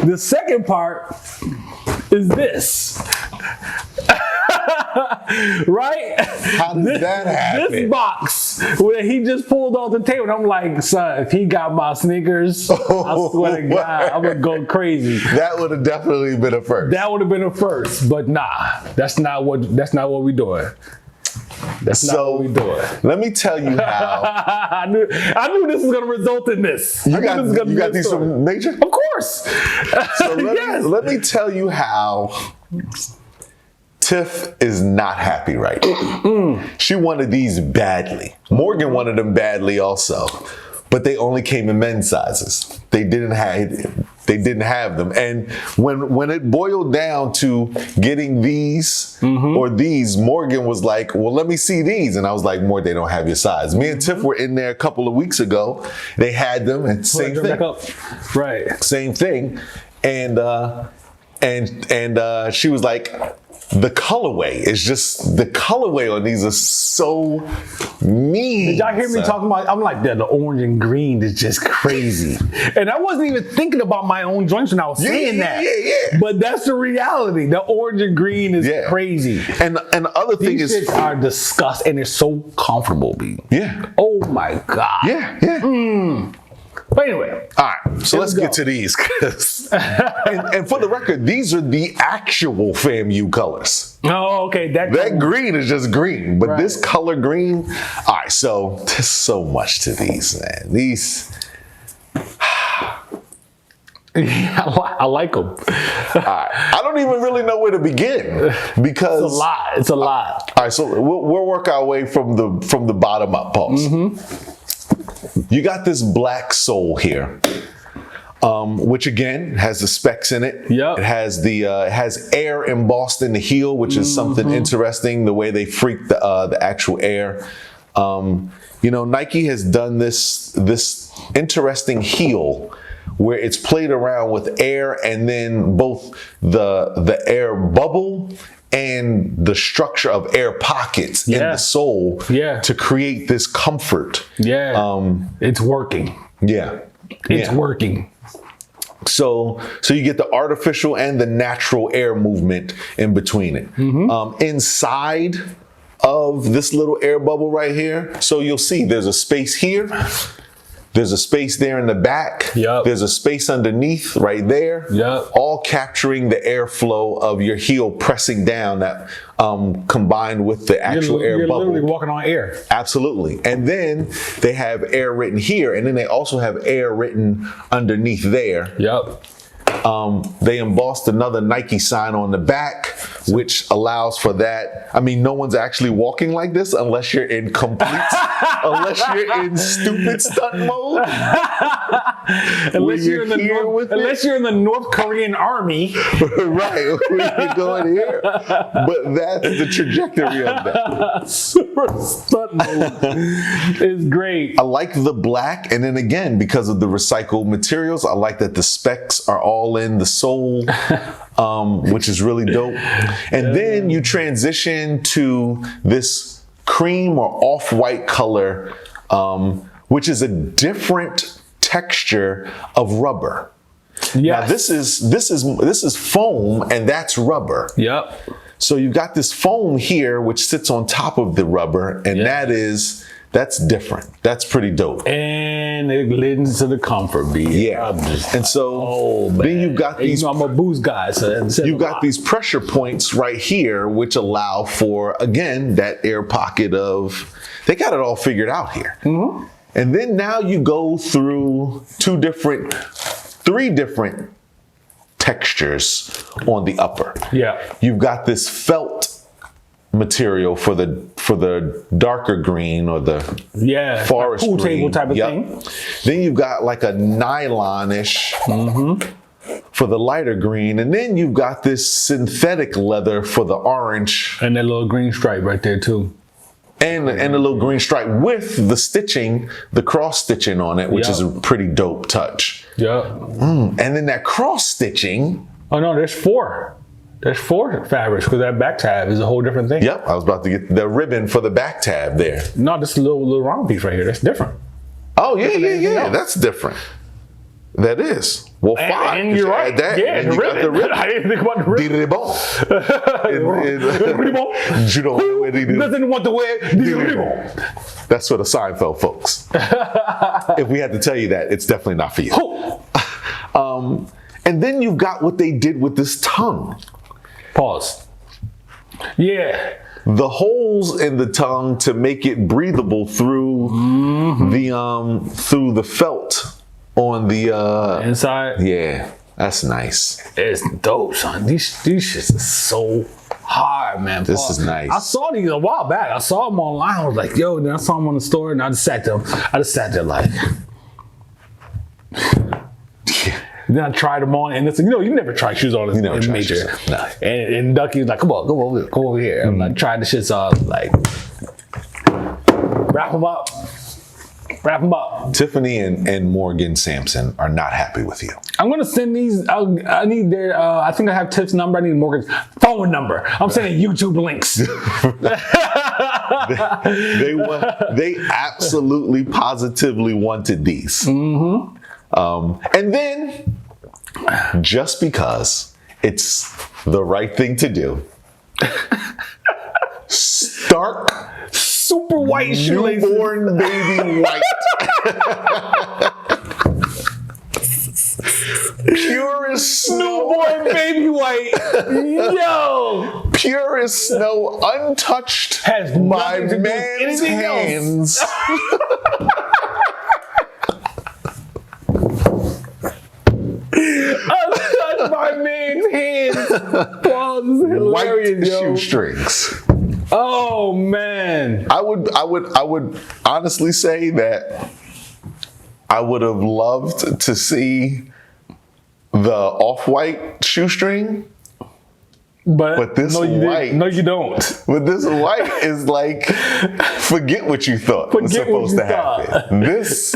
The second part is this. Right? How does that happen? This box where he just pulled off the table. And I'm like, son, if he got my sneakers, I swear to God, I'm gonna go crazy. That would have definitely been a first. That would have been a first, but nah, that's not what we're doing. That's not what we're doing. Let me tell you how. I knew this was gonna result in this. You got these from nature? Of course. So let me tell you how Tiff is not happy right now. She wanted these badly. Morgan wanted them badly also, but they only came in men's sizes. They didn't have them. And when it boiled down to getting these or these, Morgan was like, well, let me see these. And I was like, Morgan, they don't have your size. Me and Tiff were in there a couple of weeks ago. They had them and same thing. Right. Same thing. And she was like, the colorway on these is so mean. Did y'all hear me talking about? I'm like, the orange and green is just crazy. And I wasn't even thinking about my own joints when I was saying that. Yeah. But that's the reality. The orange and green is crazy. And the other thing is, these shits are disgusting and they're so comfortable, B. Yeah. Oh my God. Yeah. But anyway. All right, so let's get to these. and for the record, these are the actual FAMU colors. Oh, okay. That green is just green, but this color green. All right, so there's so much to these, man. These. I like them. All right. I don't even really know where to begin because it's a lot. All right, so we'll work our way from the bottom up. Pause. You got this black sole here, which again has the specs in it. Yep. It has air embossed in the heel, which is something interesting. The way they freak the actual air. Nike has done this interesting heel where it's played around with air and then both the air bubble and the structure of air pockets in the sole to create this comfort. Yeah. It's working. Yeah. It's working. So you get the artificial and the natural air movement in between it. Inside of this little air bubble right here, so you'll see there's a space here. There's a space there in the back. Yep. There's a space underneath right there. Yep. All capturing the airflow of your heel pressing down that combined with the actual air bubble. You're literally walking on air. Absolutely. And then they have air written here, and then they also have air written underneath there. Yep. They embossed another Nike sign on the back, which allows for that. I mean, no one's actually walking like this unless you're in unless you're in stupid stunt mode. Unless you're in the North Korean army. Right, you're going here. But that's the trajectory of that. Super stunt mode is great. I like the black, and then again, because of the recycled materials, I like that the specs are all in the sole, which is really dope. And then you transition to this cream or off-white color, which is a different texture of rubber. Yes. Now this is foam, and that's rubber. Yep. So you've got this foam here, which sits on top of the rubber, and that's different. That's pretty dope. And it lends to the comfort, B. Yeah. And so then you've got these. I'm a boost guy, so you've got these pressure points right here, which allow for, again, that air pocket of. They got it all figured out here. Mm-hmm. And then now you go through three different textures on the upper. Yeah. You've got this felt material for the darker green or the forest pool green. Table type of thing. Then you've got like a nylon-ish for the lighter green, and then you've got this synthetic leather for the orange. And that little green stripe right there too. And a little green stripe with the stitching, the cross stitching on it, which is a pretty dope touch. Yeah. And then that cross stitching. Oh no, there's four. There's four fabrics because that back tab is a whole different thing. Yep, I was about to get the ribbon for the back tab there. No, this little round piece right here. That's different. Oh yeah, that's different. That is. Well, fine. And you're right. That, yeah, and you got the ribbon. I didn't think about the ribbon. Who doesn't want to wear the ribbon? That's for the Seinfeld folks. If we had to tell you that, it's definitely not for you. And then you've got what they did with this tongue. Pause. Yeah. The holes in the tongue to make it breathable through the felt on the inside. Yeah, that's nice. It's dope, son. These shits are so hard, man. This is nice. I saw these a while back. I saw them online. I was like, yo, then I saw them on the store, and I just sat there like. Then I tried them on, and it's you never try shoes on in major. No. And Ducky was like, come over here. I'm like, try the shits off, like, wrap them up. Tiffany and Morgan Sampson are not happy with you. I'm gonna send these. I need their. I think I have Tiff's number. I need Morgan's phone number. I'm sending YouTube links. They absolutely, positively wanted these. And then, just because it's the right thing to do, stark, super white shoelaces, newborn baby white, pure as snow, newborn baby white, yo, pure as snow, untouched has by nothing to do with man's anything hands. Untouched by man's hands. Wow, this is hilarious, White yo. shoestrings. Oh man. I would honestly say that I would have loved to see the off-white shoestring. But this white, no, you don't. But this white is like, forget what you thought was supposed to happen. This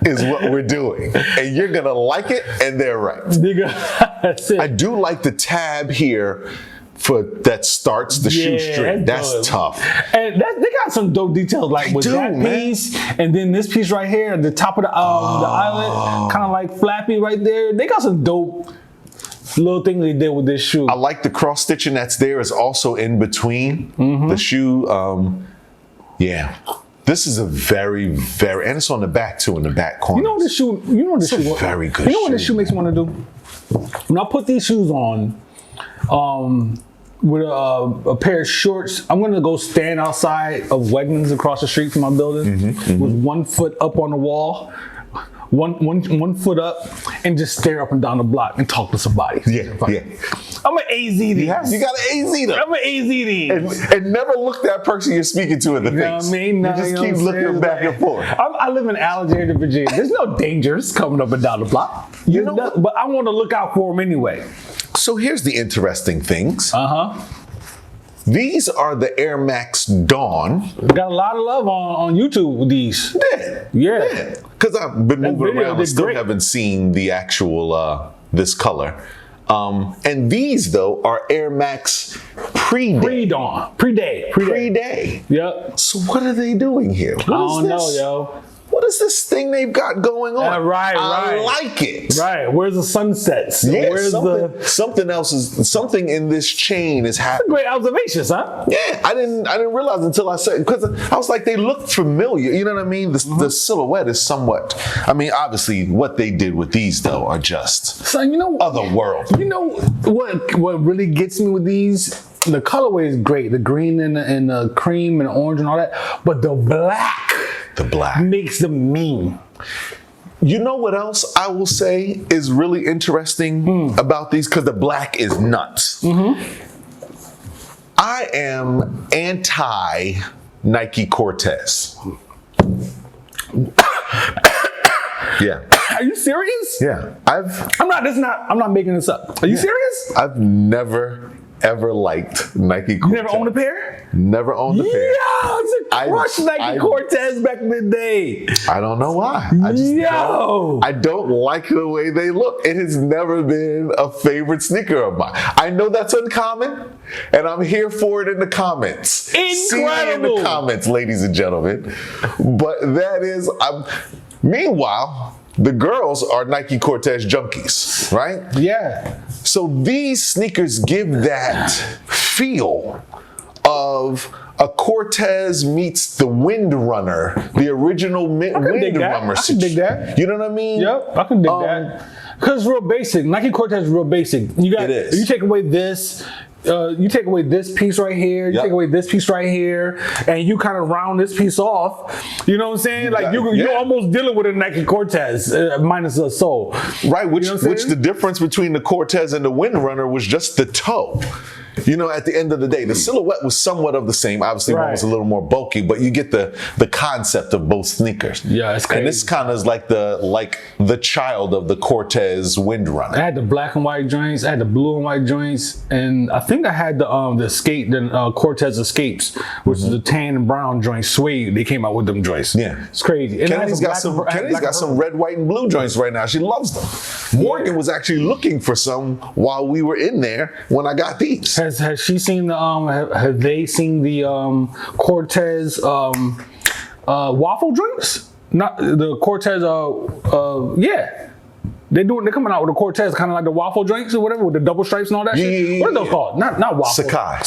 is what we're doing, and you're gonna like it, and they're right. That's it. I do like the tab here that starts the shoestring. That's tough. And they got some dope details, like with that piece, and then this piece right here at the top of the eyelet, kind of like flappy right there. They got some dope little thing they did with this shoe. I like the cross stitching that's there is also in between the shoe. Yeah. This is a very, very, and it's on the back too, in the back corner. You know what this shoe? Very good. You know what this shoe makes me want to do? When I put these shoes on, with a pair of shorts, I'm gonna go stand outside of Wegmans across the street from my building with 1 foot up on the wall. One foot up, and just stare up and down the block and talk to somebody. Yeah. I'm an AZ these. You got an AZ them. I'm an AZ these. And never look that person you're speaking to in the face. You know what I mean? You just keep looking back and forth. I live in Alexandria, Virginia. There's no dangers coming up and down the block. But I want to look out for them anyway. So here's the interesting things. These are the Air Max Dawn. Got a lot of love on YouTube with these. Yeah. Because I've been moving around and still great. haven't seen the actual, this color. And these, though, are Air Max pre-day. Pre-dawn. Pre-day. Pre-day. Yep. So what are they doing here? I don't know, yo. What is this thing they've got going on? Right. I like it. Right. Where's the sunsets? Yeah, Where's something in this chain is happening. Great observations, huh? Yeah, I didn't realize until I said, because I was like, they look familiar. You know what I mean? The silhouette is somewhat. I mean, obviously, what they did with these though are just otherworldly. You know what really gets me with these? The colorway is great. The green and the cream and the orange and all that, but the black. The black makes them mean. You know what else I will say is really interesting about these? Because the black is nuts. I am anti Nike Cortez. Yeah. Are you serious? Yeah. I'm not making this up. Are you serious? I've never ever liked Nike Cortez. You never owned a pair? Never owned a pair. Yeah, I crushed Nike Cortez back in the day. I don't know why. I don't like the way they look. It has never been a favorite sneaker of mine. I know that's uncommon, and I'm here for it in the comments. Incredible. See me in the comments, ladies and gentlemen. But that is, meanwhile, The girls are Nike Cortez junkies, right? Yeah. So these sneakers give that feel of a Cortez meets the Windrunner, the original Windrunner. I can dig that. You know what I mean? Yep, I can dig that. Because it's real basic. Nike Cortez is real basic. It is. You take away this. You take away this piece right here, you take away this piece right here, and you kind of round this piece off. You know what I'm saying? Like you're almost dealing with a Nike Cortez minus a sole. Right, which the difference between the Cortez and the Windrunner was just the toe. You know, at the end of the day, the silhouette was somewhat of the same. Obviously, one was a little more bulky, but you get the concept of both sneakers. Yeah, it's crazy. And this kind of is like the child of the Cortez Windrunner. I had the black and white joints, I had the blue and white joints, and I think I had the Cortez Escapes, which is the tan and brown joints. Suede, they came out with them joints. Yeah, it's crazy. And Kennedy's got some red, white, and blue joints right now. She loves them. Morgan was actually looking for some while we were in there when I got these. Has she seen the have they seen the Cortez waffle drinks? Not the Cortez yeah. They're coming out with the Cortez, kind of like the waffle drinks or whatever, with the double stripes and all that shit. What are those called? Not waffle. Sakai.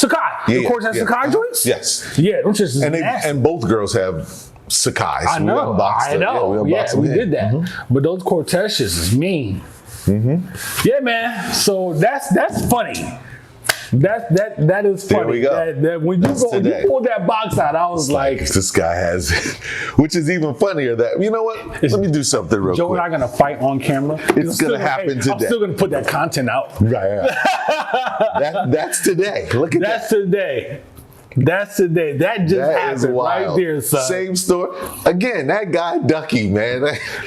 The Cortez Sakai joints? Yes. Yeah, those just and both girls have Sakai's. I know. Yeah, we did that. But those Cortez shits is mean. Yeah, man. So that's funny. That is funny. There we go. That when you pulled that box out, I was like, this guy has, which is even funnier. That you know what? Let me do something real quick. Joe and I gonna fight on camera. It's gonna happen today. I'm still gonna put that content out. Right. That's today. Look at that. That's today. That's today. That just happened right there, son. Same story. Again, that guy Ducky, man.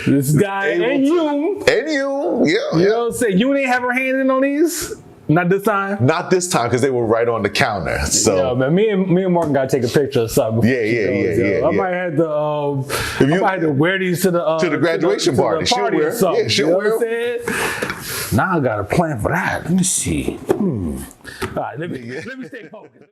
This guy and you. Yeah. You know what I'm saying? You ain't have her hand in on these? Not this time? Not this time, because they were right on the counter. So yeah, man, me and Morgan gotta take a picture of something. Yeah. I might have to wear these to the graduation party. She'll wear them. Yeah, she'll wear them. Now I got a plan for that. Let me see. All right, let me stay focused.